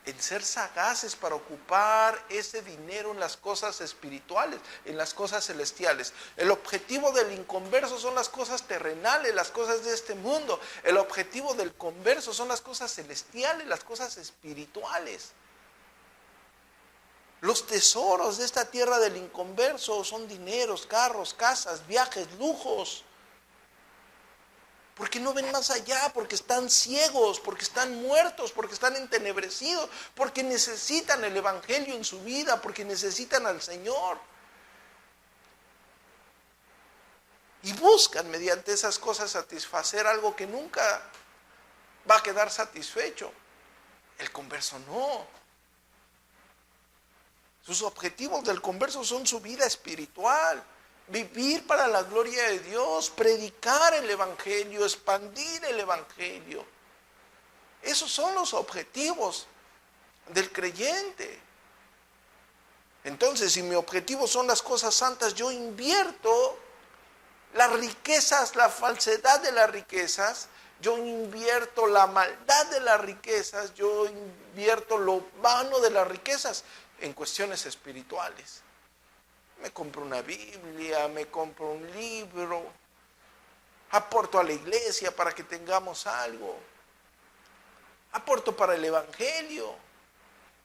en ser sagaces para ocupar ese dinero en las cosas espirituales, en las cosas celestiales. El objetivo del inconverso son las cosas terrenales, las cosas de este mundo. El objetivo del converso son las cosas celestiales, las cosas espirituales. Los tesoros de esta tierra del inconverso son dineros, carros, casas, viajes, lujos. Porque no ven más allá, porque están ciegos, porque están muertos, porque están entenebrecidos, porque necesitan el evangelio en su vida, porque necesitan al Señor. Y buscan mediante esas cosas satisfacer algo que nunca va a quedar satisfecho. El converso no. Sus objetivos del converso son su vida espiritual. Vivir para la gloria de Dios, predicar el evangelio, expandir el evangelio. Esos son los objetivos del creyente. Entonces, si mi objetivo son las cosas santas, yo invierto las riquezas, la falsedad de las riquezas, yo invierto la maldad de las riquezas, yo invierto lo vano de las riquezas en cuestiones espirituales. Me compro una Biblia, me compro un libro, aporto a la iglesia para que tengamos algo, aporto para el evangelio,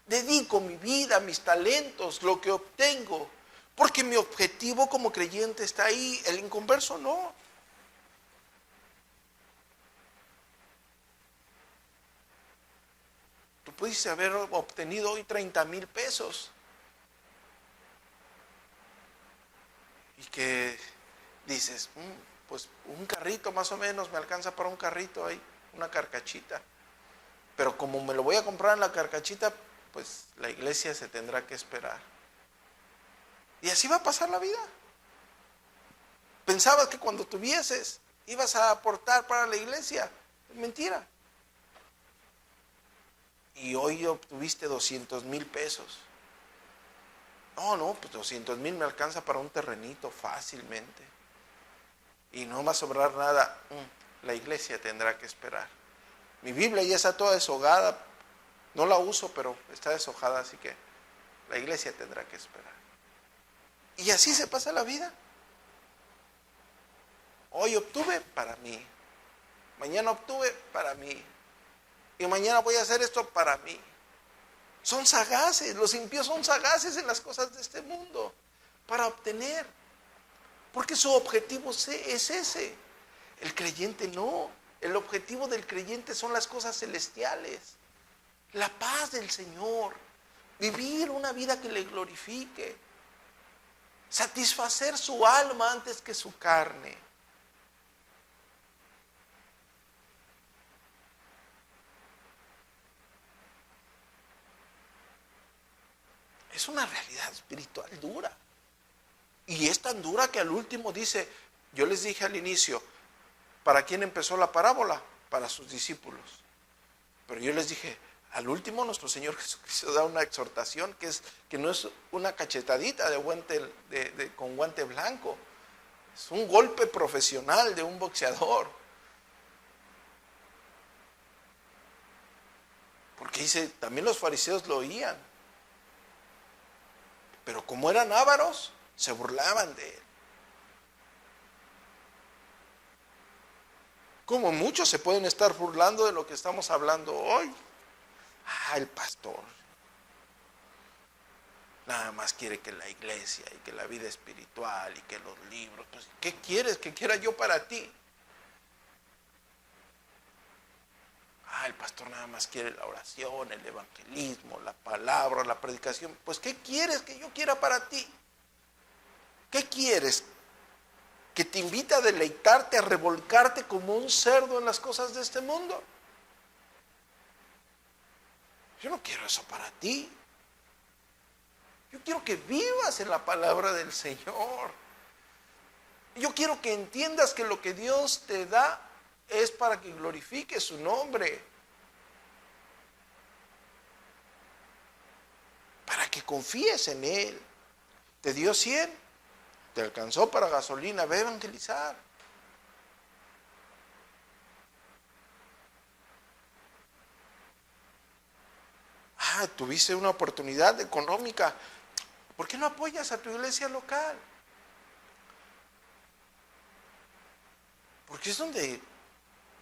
dedico mi vida, mis talentos, lo que obtengo, porque mi objetivo como creyente está ahí, el inconverso no. Tú pudiste haber obtenido hoy 30,000 pesos. Y que dices, pues un carrito más o menos, me alcanza para un carrito ahí, una carcachita. Pero como me lo voy a comprar en la carcachita, pues la iglesia se tendrá que esperar. Y así va a pasar la vida. Pensabas que cuando tuvieses ibas a aportar para la iglesia. Mentira. Y hoy obtuviste 200,000 pesos. No, pues 200,000 me alcanza para un terrenito fácilmente. Y no va a sobrar nada. La iglesia tendrá que esperar. Mi Biblia ya está toda deshojada. No la uso, pero está deshojada, así que la iglesia tendrá que esperar. Y así se pasa la vida. Hoy obtuve para mí. Mañana obtuve para mí. Y mañana voy a hacer esto para mí. Son sagaces, los impíos son sagaces en las cosas de este mundo para obtener, porque su objetivo es ese. El creyente no, el objetivo del creyente son las cosas celestiales, la paz del Señor, vivir una vida que le glorifique, satisfacer su alma antes que su carne. Es una realidad espiritual dura. Y es tan dura que al último dice, yo les dije al inicio, ¿para quién empezó la parábola? Para sus discípulos. Pero yo les dije, al último nuestro Señor Jesucristo da una exhortación que no es una cachetadita con guante blanco. Es un golpe profesional de un boxeador. Porque dice, también los fariseos lo oían. Pero como eran ávaros, se burlaban de él. Como muchos se pueden estar burlando de lo que estamos hablando hoy. El pastor nada más quiere que la iglesia y que la vida espiritual y que los libros. Pues, ¿qué quieres que quiera yo para ti? El pastor nada más quiere la oración, el evangelismo, la palabra, la predicación. Pues, ¿qué quieres que yo quiera para ti? ¿Qué quieres? ¿Que te invite a deleitarte, a revolcarte como un cerdo en las cosas de este mundo? Yo no quiero eso para ti. Yo quiero que vivas en la palabra del Señor. Yo quiero que entiendas que lo que Dios te da es para que glorifique su nombre. Para que confíes en Él. Te dio 100, te alcanzó para gasolina, ve a evangelizar. Tuviste una oportunidad económica. ¿Por qué no apoyas a tu iglesia local? Porque es donde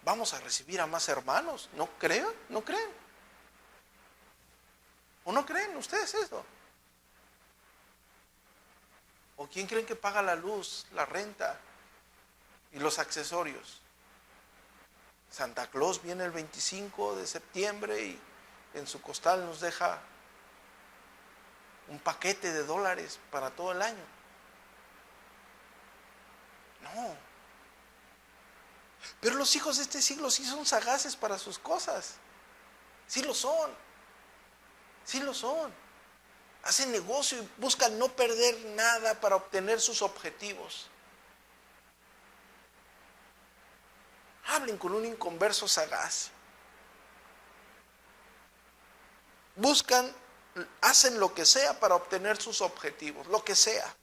vamos a recibir a más hermanos. ¿No creen? ¿No creen? ¿O no creen ustedes eso? ¿O quién creen que paga la luz, la renta y los accesorios? Santa Claus viene el 25 de septiembre y en su costal nos deja un paquete de dólares para todo el año. No. Pero los hijos de este siglo sí son sagaces para sus cosas. Sí lo son. Sí lo son. Hacen negocio y buscan no perder nada para obtener sus objetivos. Hablen con un inconverso sagaz. Hacen lo que sea para obtener sus objetivos, lo que sea.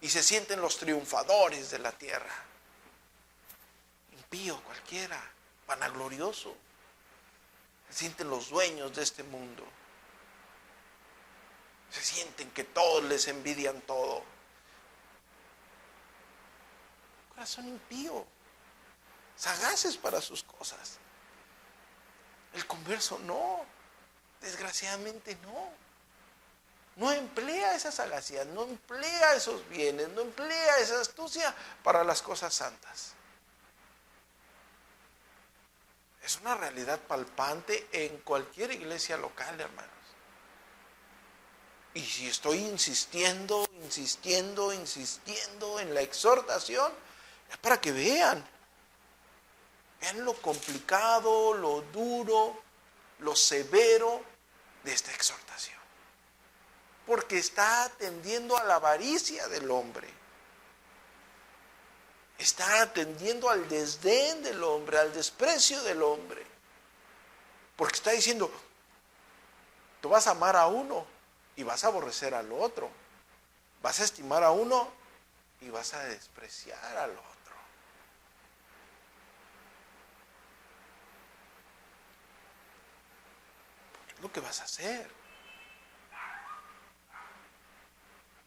Y se sienten los triunfadores de la tierra. Impío cualquiera, vanaglorioso. Se sienten los dueños de este mundo. Se sienten que todos les envidian todo. Corazón impío, sagaces para sus cosas. El converso no, desgraciadamente no. No emplea esa sagacidad, no emplea esos bienes, no emplea esa astucia para las cosas santas. Es una realidad palpante en cualquier iglesia local, hermanos. Y si estoy insistiendo en la exhortación, es para que vean lo complicado, lo duro, lo severo de esta exhortación. Porque está atendiendo a la avaricia del hombre. Está atendiendo al desdén del hombre, al desprecio del hombre. Porque está diciendo, tú vas a amar a uno y vas a aborrecer al otro. Vas a estimar a uno y vas a despreciar al otro. Es lo que vas a hacer.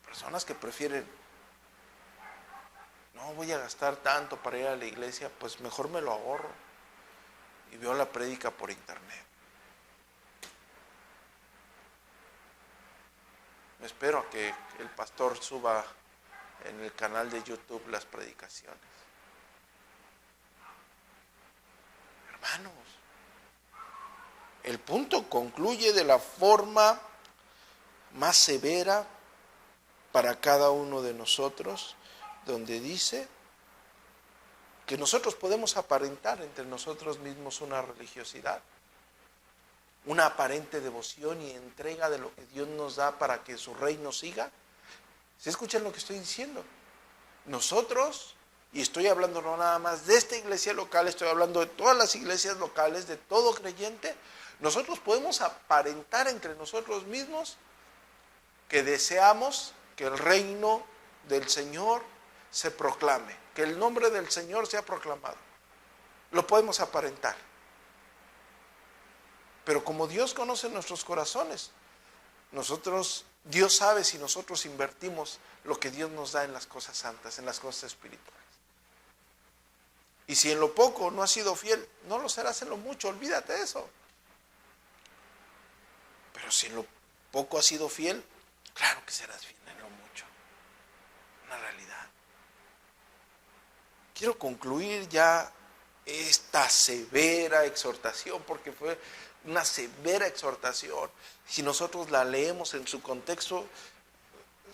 Personas que prefieren, no voy a gastar tanto para ir a la iglesia, pues mejor me lo ahorro y veo la prédica por internet. Me espero a que el pastor suba en el canal de YouTube las predicaciones. Hermanos, el punto concluye de la forma más severa para cada uno de nosotros, donde dice que nosotros podemos aparentar entre nosotros mismos una religiosidad, una aparente devoción y entrega de lo que Dios nos da para que su reino siga, ¿Se escuchan lo que estoy diciendo? Nosotros, y estoy hablando no nada más de esta iglesia local, estoy hablando de todas las iglesias locales, de todo creyente, nosotros podemos aparentar entre nosotros mismos que deseamos que el reino del Señor se proclame, que el nombre del Señor sea proclamado. Lo podemos aparentar. Pero como Dios conoce nuestros corazones, Dios sabe si nosotros invertimos lo que Dios nos da en las cosas santas, en las cosas espirituales. Y si en lo poco no has sido fiel, no lo serás en lo mucho, olvídate de eso. Pero si en lo poco has sido fiel, claro que serás fiel en lo mucho. Una realidad. Quiero concluir ya esta severa exhortación, porque fue una severa exhortación. Si nosotros la leemos en su contexto,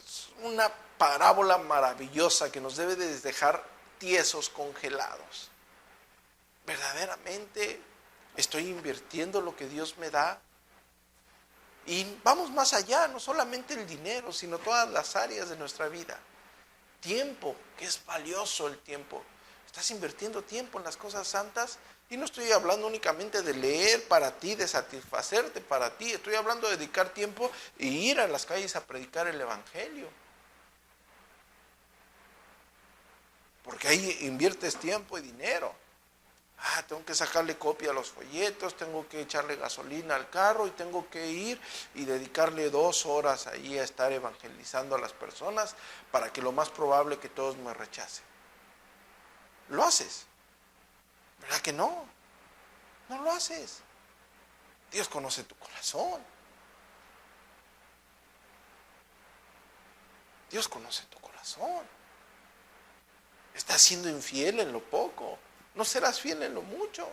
es una parábola maravillosa que nos debe de dejar tiesos, congelados. ¿Verdaderamente estoy invirtiendo lo que Dios me da? Y vamos más allá, no solamente el dinero, sino todas las áreas de nuestra vida. Tiempo, que es valioso el tiempo. ¿Estás invirtiendo tiempo en las cosas santas? Y no estoy hablando únicamente de leer para ti, de satisfacerte para ti. Estoy hablando de dedicar tiempo e ir a las calles a predicar el evangelio. Porque ahí inviertes tiempo y dinero. Tengo que sacarle copia a los folletos, tengo que echarle gasolina al carro y tengo que ir y dedicarle 2 horas ahí a estar evangelizando a las personas para que lo más probable es que todos me rechacen. ¿Lo haces? ¿Verdad que no? No lo haces. Dios conoce tu corazón. Dios conoce tu corazón. Estás siendo infiel en lo poco. No serás fiel en lo mucho.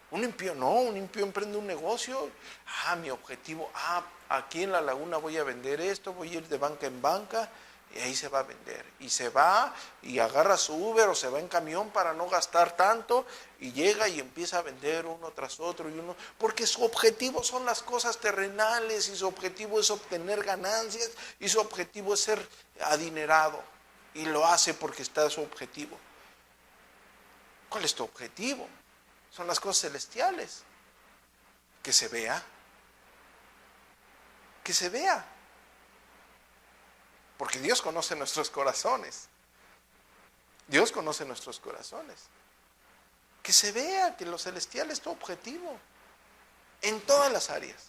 Un impío no, un impío emprende un negocio. Mi objetivo, aquí en la laguna voy a vender esto, voy a ir de banca en banca y ahí se va a vender. Y se va y agarra su Uber o se va en camión para no gastar tanto y llega y empieza a vender uno tras otro y uno, porque su objetivo son las cosas terrenales y su objetivo es obtener ganancias y su objetivo es ser adinerado y lo hace porque está en su objetivo. ¿Cuál es tu objetivo? Son las cosas celestiales. Que se vea. Que se vea. Porque Dios conoce nuestros corazones. Dios conoce nuestros corazones. Que se vea que lo celestial es tu objetivo. En todas las áreas.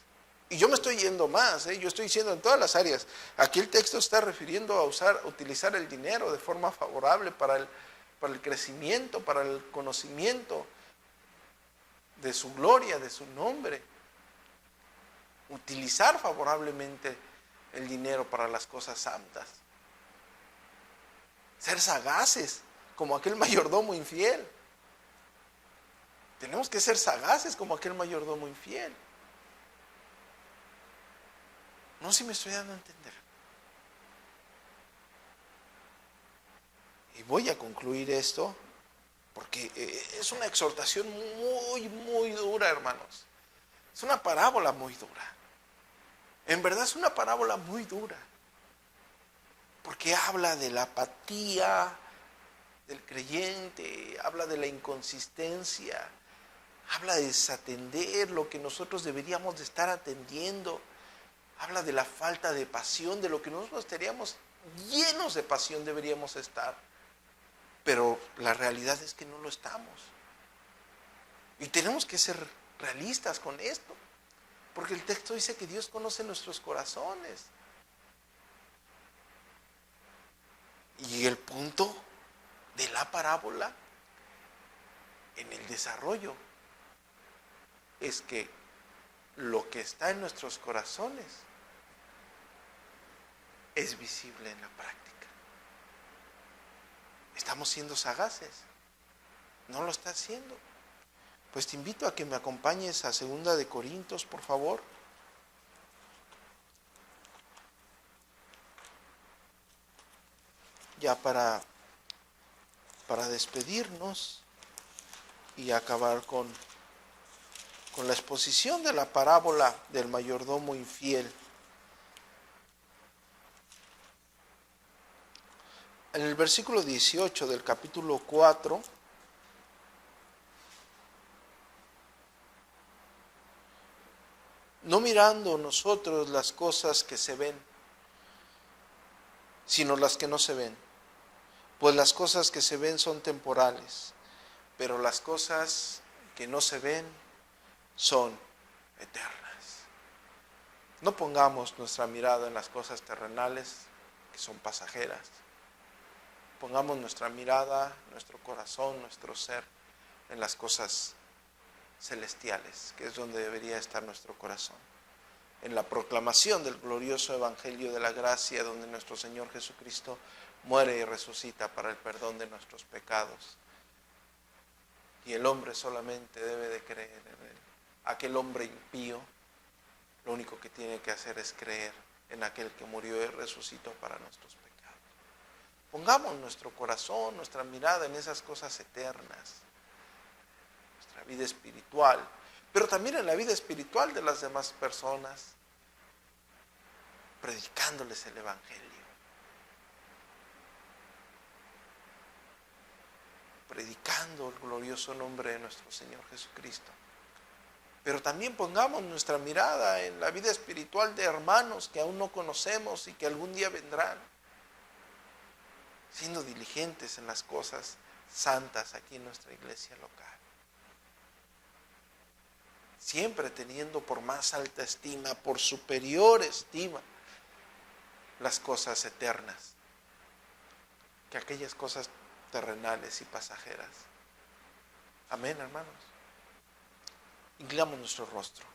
Y yo me estoy yendo más, yo estoy diciendo en todas las áreas. Aquí el texto está refiriendo a utilizar el dinero de forma favorable para el crecimiento, para el conocimiento de su gloria, de su nombre. Utilizar favorablemente el dinero para las cosas santas. Ser sagaces, como aquel mayordomo infiel. Tenemos que ser sagaces como aquel mayordomo infiel. No sé si me estoy dando a entender. Y voy a concluir esto porque es una exhortación muy, muy dura, hermanos. Es una parábola muy dura. En verdad es una parábola muy dura. Porque habla de la apatía del creyente, habla de la inconsistencia, habla de desatender lo que nosotros deberíamos de estar atendiendo. Habla de la falta de pasión, de lo que nosotros estaríamos llenos de pasión deberíamos estar. Pero la realidad es que no lo estamos. Y tenemos que ser realistas con esto. Porque el texto dice que Dios conoce nuestros corazones. Y el punto de la parábola en el desarrollo es que lo que está en nuestros corazones es visible en la práctica. ¿Estamos siendo sagaces? ¿No lo está haciendo? Pues te invito a que me acompañes a 2 de Corintios, por favor. Ya para despedirnos y acabar con la exposición de la parábola del mayordomo infiel. En el versículo 18 del capítulo 4, no mirando nosotros las cosas que se ven, sino las que no se ven. Pues las cosas que se ven son temporales, pero las cosas que no se ven son eternas. No pongamos nuestra mirada en las cosas terrenales, que son pasajeras. Pongamos nuestra mirada, nuestro corazón, nuestro ser en las cosas celestiales, que es donde debería estar nuestro corazón. En la proclamación del glorioso evangelio de la gracia, donde nuestro Señor Jesucristo muere y resucita para el perdón de nuestros pecados. Y el hombre solamente debe de creer en él. Aquel hombre impío, lo único que tiene que hacer es creer en aquel que murió y resucitó para nuestros pecados. Pongamos nuestro corazón, nuestra mirada en esas cosas eternas, nuestra vida espiritual, pero también en la vida espiritual de las demás personas, predicándoles el evangelio, predicando el glorioso nombre de nuestro Señor Jesucristo. Pero también pongamos nuestra mirada en la vida espiritual de hermanos que aún no conocemos y que algún día vendrán, siendo diligentes en las cosas santas aquí en nuestra iglesia local. Siempre teniendo por más alta estima, por superior estima, las cosas eternas que aquellas cosas terrenales y pasajeras. Amén, hermanos. Inclinamos nuestro rostro.